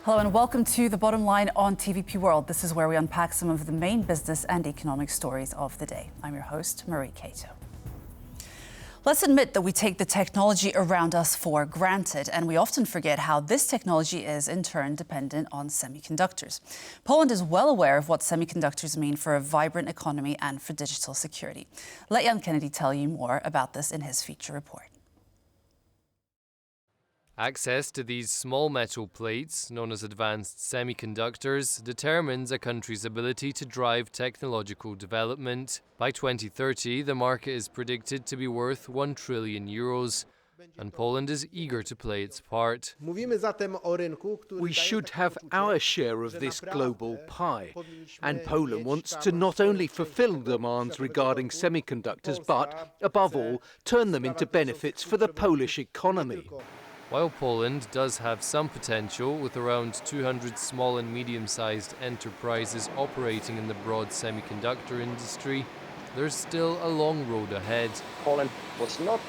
Hello and welcome to The Bottom Line on TVP World. This is where we unpack some of the main business and economic stories of the day. I'm your host, Marie Cato. Let's admit that we take the technology around us for granted, and we often forget how this technology is, in turn, dependent on semiconductors. Poland is well aware of what semiconductors mean for a vibrant economy and for digital security. Let Jan Kennedy tell you more about this in his feature report. Access to these small metal plates, known as advanced semiconductors, determines a country's ability to drive technological development. By 2030, the market is predicted to be worth €1 trillion, and Poland is eager to play its part. We should have our share of this global pie, and Poland wants to not only fulfill demands regarding semiconductors, but, above all, turn them into benefits for the Polish economy. While Poland does have some potential, with around 200 small and medium-sized enterprises operating in the broad semiconductor industry, there's still a long road ahead. Poland was not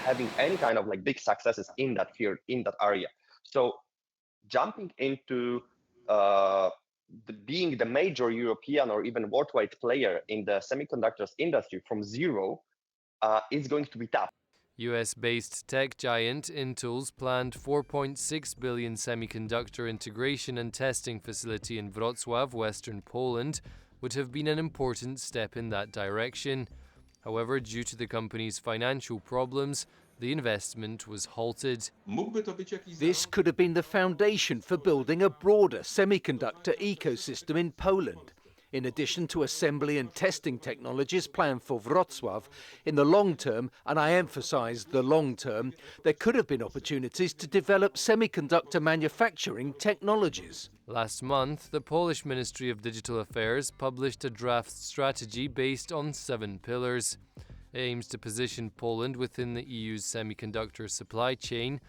having any kind of big successes in that field, in that area. So jumping into being the major European or even worldwide player in the semiconductors industry from zero is going to be tough. US-based tech giant Intel's planned $4.6 billion semiconductor integration and testing facility in Wrocław, western Poland, would have been an important step in that direction. However, due to the company's financial problems, the investment was halted. This could have been the foundation for building a broader semiconductor ecosystem in Poland. In addition to assembly and testing technologies planned for Wrocław, in the long term, and I emphasize the long term, there could have been opportunities to develop semiconductor manufacturing technologies. Last month, the Polish Ministry of Digital Affairs published a draft strategy based on 7 pillars. It aims to position Poland within the EU's semiconductor supply chain.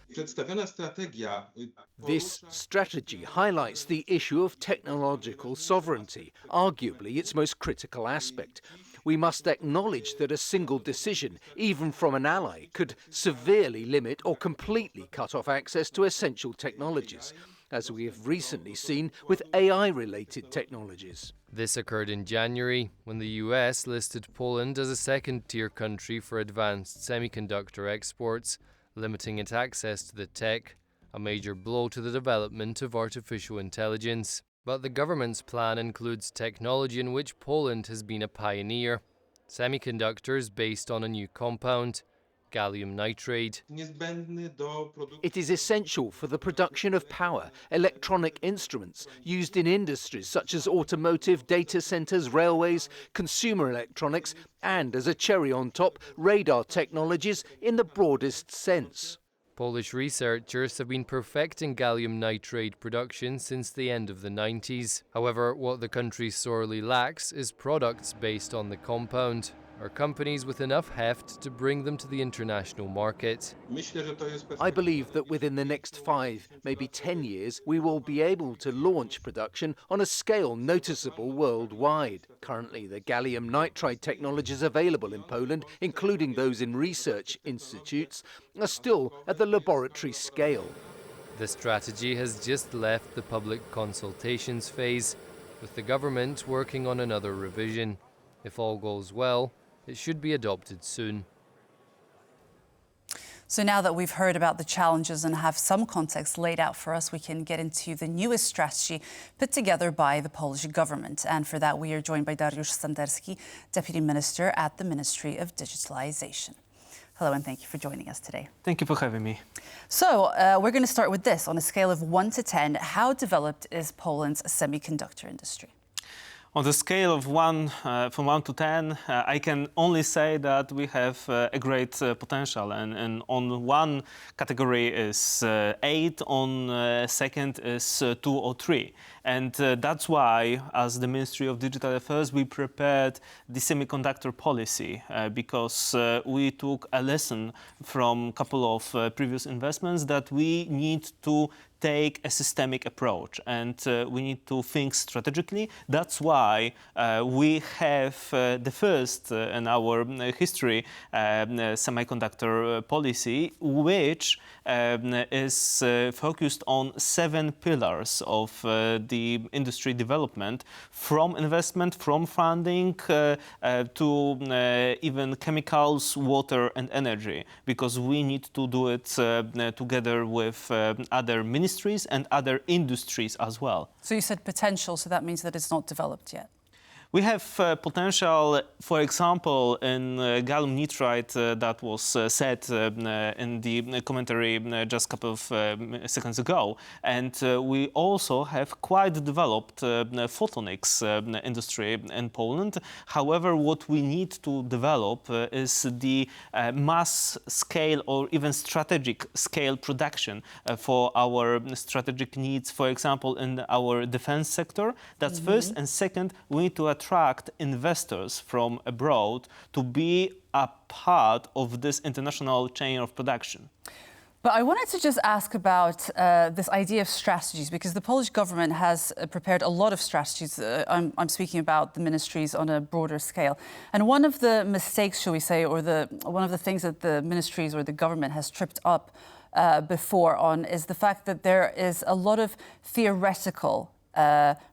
This strategy highlights the issue of technological sovereignty, arguably its most critical aspect. We must acknowledge that a single decision, even from an ally, could severely limit or completely cut off access to essential technologies, as we have recently seen with AI-related technologies. This occurred in January, when the US listed Poland as a second-tier country for advanced semiconductor exports, limiting its access to the tech, a major blow to the development of artificial intelligence. But the government's plan includes technology in which Poland has been a pioneer: semiconductors based on a new compound, Gallium Nitride. It is essential for the production of power, electronic instruments used in industries such as automotive, data centers, railways, consumer electronics, and, as a cherry on top, radar technologies in the broadest sense. Polish researchers have been perfecting gallium nitride production since the end of the 90s. However, what the country sorely lacks is products based on the compound, or companies with enough heft to bring them to the international market. I believe that within the next 5, maybe 10 years, we will be able to launch production on a scale noticeable worldwide. Currently, the gallium nitride technologies available in Poland, including those in research institutes, are still at the laboratory scale. The strategy has just left the public consultations phase, with the government working on another revision. If all goes well, it should be adopted soon. So now that we've heard about the challenges and have some context laid out for us, we can get into the newest strategy put together by the Polish government. And for that, we are joined by Dariusz Standerski, Deputy Minister at the Ministry of Digitalization. Hello, and thank you for joining us today. Thank you for having me. So we're going to start with this. On a scale of 1 to 10, how developed is Poland's semiconductor industry? On the scale of from 1 to 10, I can only say that we have a great potential. And on one category is 8, on second is 2 or 3. And that's why, as the Ministry of Digital Affairs, we prepared the semiconductor policy because we took a lesson from a couple of previous investments that we need to take a systemic approach and we need to think strategically. That's why we have the first in our history semiconductor policy, which is focused on 7 pillars of the industry development, from investment, from funding to even chemicals, water and energy, because we need to do it together with other ministries and other industries as well. So you said potential, so that means that it's not developed yet. We have potential, for example, in gallium nitride that was said in the commentary just a couple of seconds ago. And we also have quite developed photonics industry in Poland. However, what we need to develop is the mass scale or even strategic scale production for our strategic needs, for example, in our defense sector. That's first. And second, we need to attract investors from abroad to be a part of this international chain of production. But I wanted to just ask about this idea of strategies, because the Polish government has prepared a lot of strategies. I'm speaking about the ministries on a broader scale. And one of the mistakes, shall we say, or one of the things that the ministries or the government has tripped up before on is the fact that there is a lot of theoretical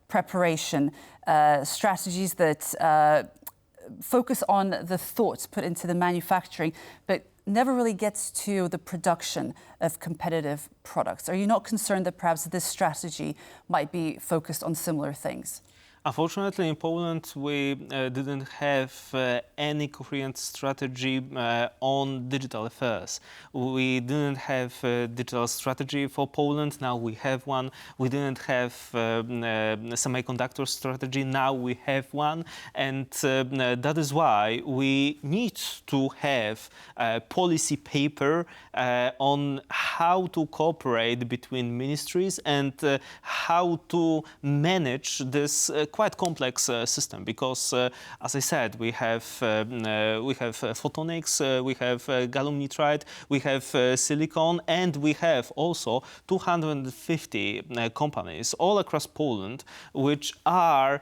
preparation, strategies that focus on the thoughts put into the manufacturing, but never really gets to the production of competitive products. Are you not concerned that perhaps this strategy might be focused on similar things? Unfortunately, in Poland, we didn't have any coherent strategy on digital affairs. We didn't have a digital strategy for Poland. Now we have one. We didn't have a semiconductor strategy. Now we have one. And that is why we need to have a policy paper on how to cooperate between ministries and how to manage this quite complex system, because, as I said, we have photonics, we have gallium nitride, we have silicon, and we have also 250 companies all across Poland, which are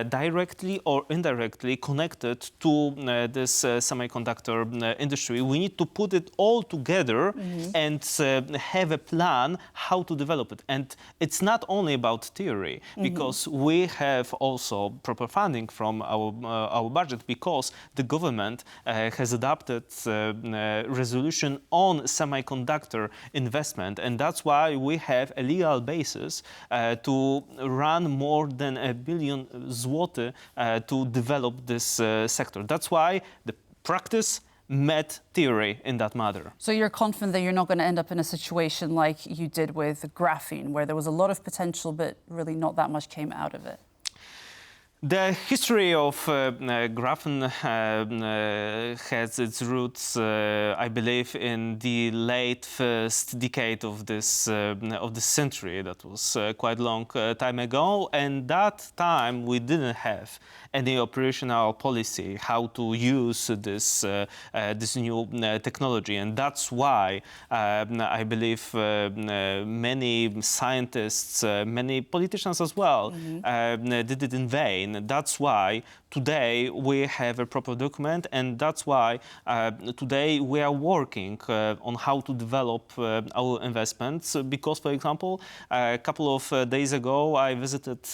directly or indirectly connected to this semiconductor industry. We need to put it all together and have a plan how to develop it. And it's not only about theory, because we have also proper funding from our budget, because the government has adopted resolution on semiconductor investment, and that's why we have a legal basis to run more than 1 billion zloty to develop this sector. That's why the practice met theory in that matter. So you're confident that you're not going to end up in a situation like you did with graphene, where there was a lot of potential, but really not that much came out of it? The history of graphene has its roots, I believe, in the late first decade of this century. That was quite a long time ago, and that time we didn't have any operational policy how to use this new technology, and that's why I believe many scientists, many politicians as well, did it in vain. That's why today we have a proper document, and that's why today we are working on how to develop our investments. Because, for example, a couple of days ago I visited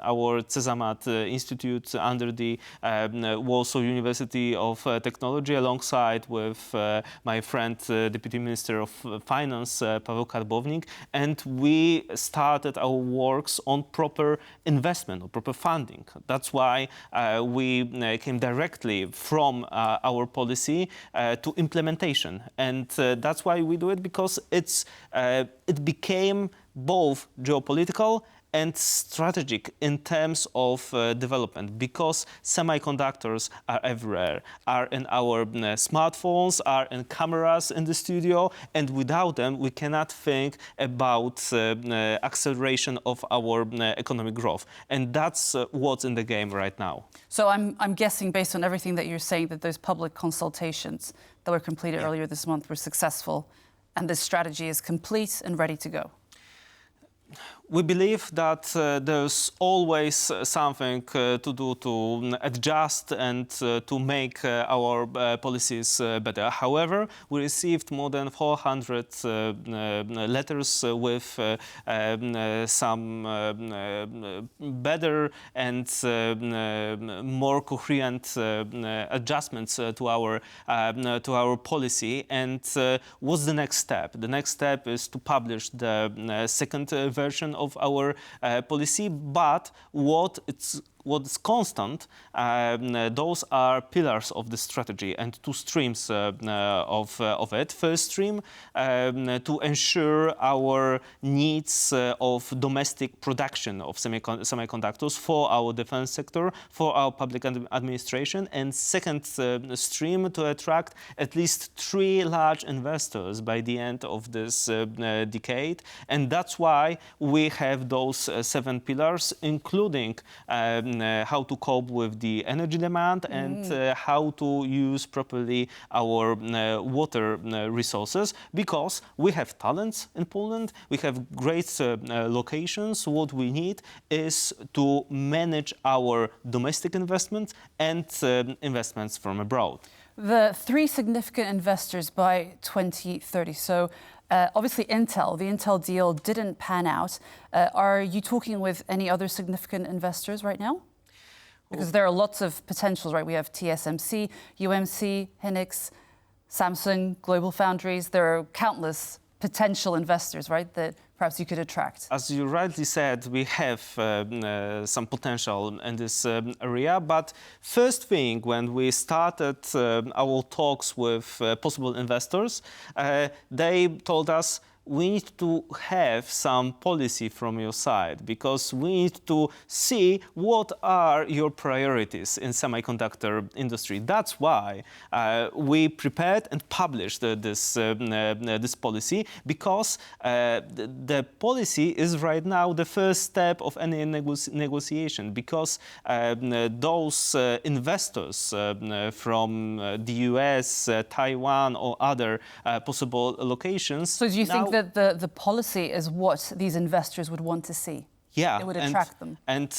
our Cesamat Institute under the Warsaw University of Technology, alongside with my friend, Deputy Minister of Finance, Paweł Karbownik, and we started our works on proper investment, or proper funding. That's why we came directly from our policy to implementation, and that's why we do it, because it became both geopolitical and strategic in terms of development, because semiconductors are everywhere, are in our smartphones, are in cameras in the studio, and without them we cannot think about acceleration of our economic growth. And that's what's in the game right now. So I'm guessing, based on everything that you're saying, that those public consultations that were completed earlier this month were successful, and this strategy is complete and ready to go. We believe that there's always something to do to adjust and to make our policies better. However, we received more than 400 letters with some better and more coherent adjustments to our policy. And what's the next step? The next step is to publish the second version of our policy, but what's constant, those are pillars of the strategy and two streams of it. First stream, to ensure our needs of domestic production of semiconductors for our defense sector, for our public administration, and second stream, to attract at least 3 large investors by the end of this decade. And that's why we have those 7 pillars, including how to cope with the energy demand and how to use properly our water resources, because we have talents in Poland, we have great locations. What we need is to manage our domestic investments and investments from abroad. The 3 significant investors by 2030. So obviously Intel, the Intel deal didn't pan out. Are you talking with any other significant investors right now? Because there are lots of potentials, right? We have TSMC, UMC, Hynix, Samsung, Global Foundries. There are countless potential investors, right, that perhaps you could attract. As you rightly said, we have some potential in this area. But first thing, when we started our talks with possible investors, they told us, we need to have some policy from your side, because we need to see what are your priorities in semiconductor industry. That's why we prepared and published this policy, because the policy is right now the first step of any negotiation, because those investors from the US, Taiwan, or other possible locations. So do you think that the policy is what these investors would want to see? Yeah, it would attract them. And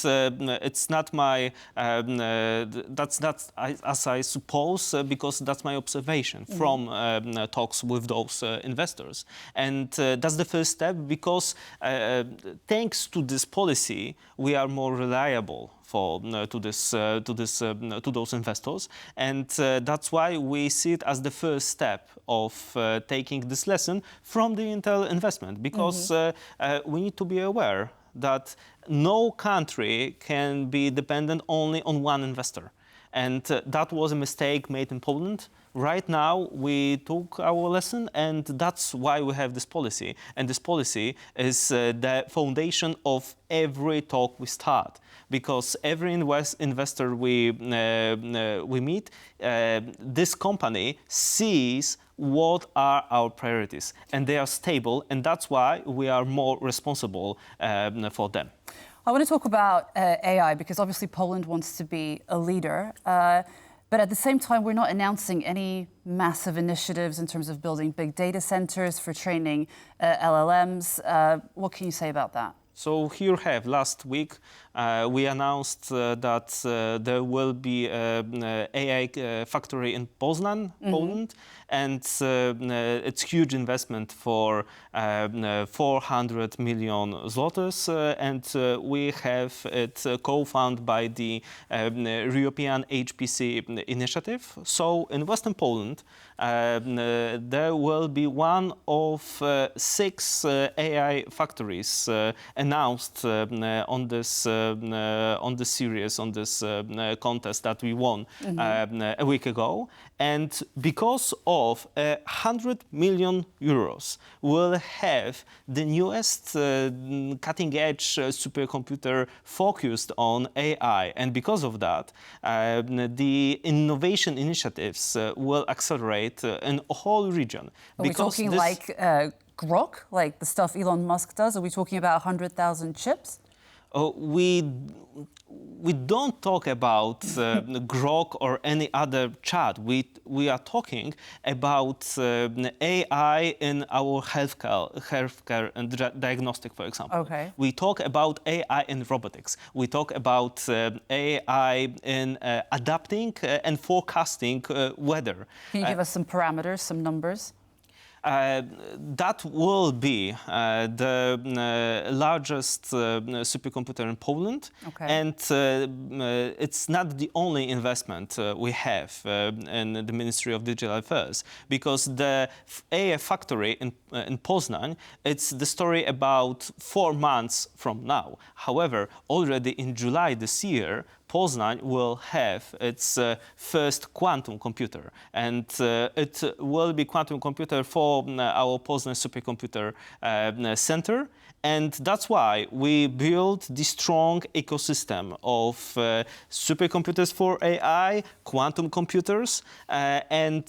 it's not my, that's not, as I suppose, because that's my observation from talks with those investors. And that's the first step, because thanks to this policy, we are more reliable to those investors, and that's why we see it as the first step of taking this lesson from the Intel investment, because we need to be aware that no country can be dependent only on one investor. And that was a mistake made in Poland. Right now, we took our lesson, and that's why we have this policy. And this policy is the foundation of every talk we start. Because every investor we meet, this company sees what are our priorities, and they are stable, and that's why we are more responsible for them. I want to talk about AI, because obviously Poland wants to be a leader, but at the same time we're not announcing any massive initiatives in terms of building big data centers for training LLMs. What can you say about that? So here we have, last week, we announced that there will be an AI factory in Poznań, Poland, and it's huge investment for 400 million zlotys, and we have it co-funded by the European HPC initiative. So in Western Poland, there will be one of 6 AI factories, and announced on this series, on this contest that we won a week ago. And because of 100 million euros, we'll have the newest cutting-edge supercomputer focused on AI. And because of that, the innovation initiatives will accelerate in a whole region. Are we talking like Grok, like the stuff Elon Musk does? Are we talking about 100,000 chips? We don't talk about Grok or any other chat. We are talking about AI in our healthcare and diagnostic, for example. Okay. We talk about AI in robotics. We talk about AI in adapting and forecasting weather. Can you give us some parameters, some numbers? That will be the largest supercomputer in Poland. Okay. And it's not the only investment we have in the Ministry of Digital Affairs, because the AI factory in Poznań, it's the story about 4 months from now. However, already in July this year, Poznań will have its first quantum computer, and it will be quantum computer for our Poznań Supercomputer Center. And that's why we built this strong ecosystem of supercomputers for AI, quantum computers, and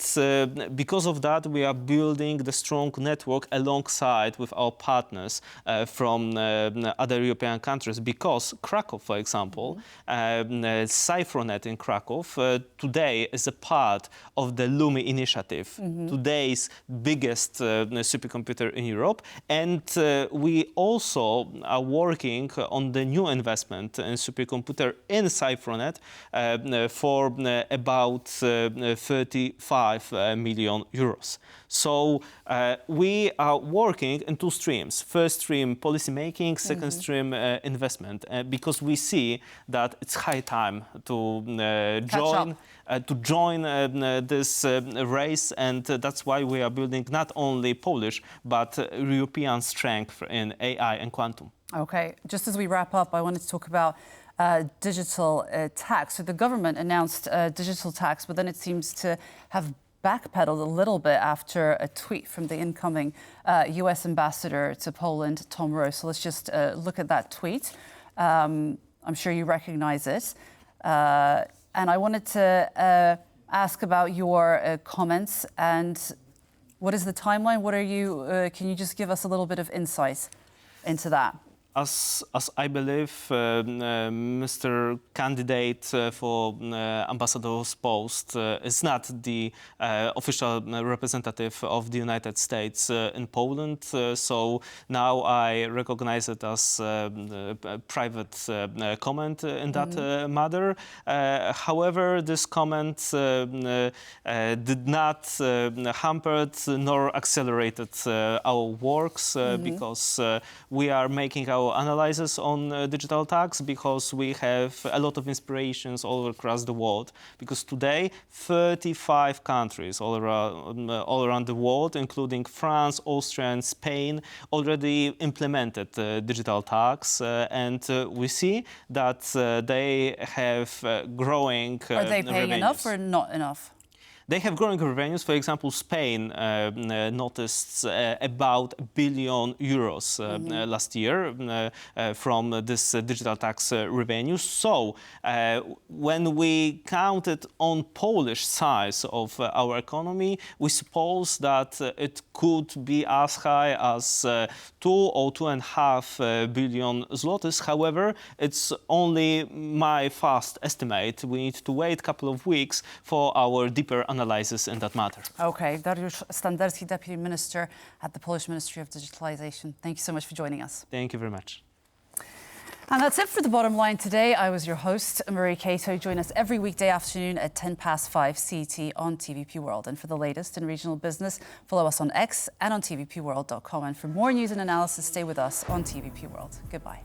because of that, we are building the strong network alongside with our partners from other European countries. Because Krakow, for example, Cyfronet in Krakow today is a part of the LUMI initiative, today's biggest supercomputer in Europe, and we also are working on the new investment in supercomputer in Cyfronet for about 35 million euros. So we are working in 2 streams. First stream, policy making. Second stream, investment. Because we see that it's high time to join this race, and that's why we are building not only Polish but European strength in AI and quantum. Okay, just as we wrap up, I wanted to talk about digital tax. So the government announced digital tax, but then it seems to have backpedaled a little bit after a tweet from the incoming US ambassador to Poland, Tom Rose. So let's just look at that tweet. I'm sure you recognize it. And I wanted to ask about your comments and what is the timeline? What are you? Can you just give us a little bit of insight into that? As I believe, Mr. Candidate for ambassador's post is not the official representative of the United States in Poland. So now I recognize it as a private comment in that matter. However, this comment did not hamper nor accelerated our works because we are making our analysis on digital tax, because we have a lot of inspirations all across the world. Because today, 35 countries all around the world, including France, Austria, and Spain, already implemented digital tax, and we see that they have growing Are they paying revenues. enough or not enough? They have growing revenues. For example, Spain noticed about €1 billion last year from this digital tax revenue. So when we counted on Polish size of our economy, we suppose that it could be as high as 2 or 2.5 billion zlotys. However, it's only my fast estimate. We need to wait a couple of weeks for our deeper analysis in that matter. Okay, Dariusz Standerski, Deputy Minister at the Polish Ministry of Digitalization. Thank you so much for joining us. Thank you very much. And that's it for The Bottom Line today. I was your host, Marie Cato. Join us every weekday afternoon at 5:10 CET on TVP World. And for the latest in regional business, follow us on X and on tvpworld.com. And for more news and analysis, stay with us on TVP World. Goodbye.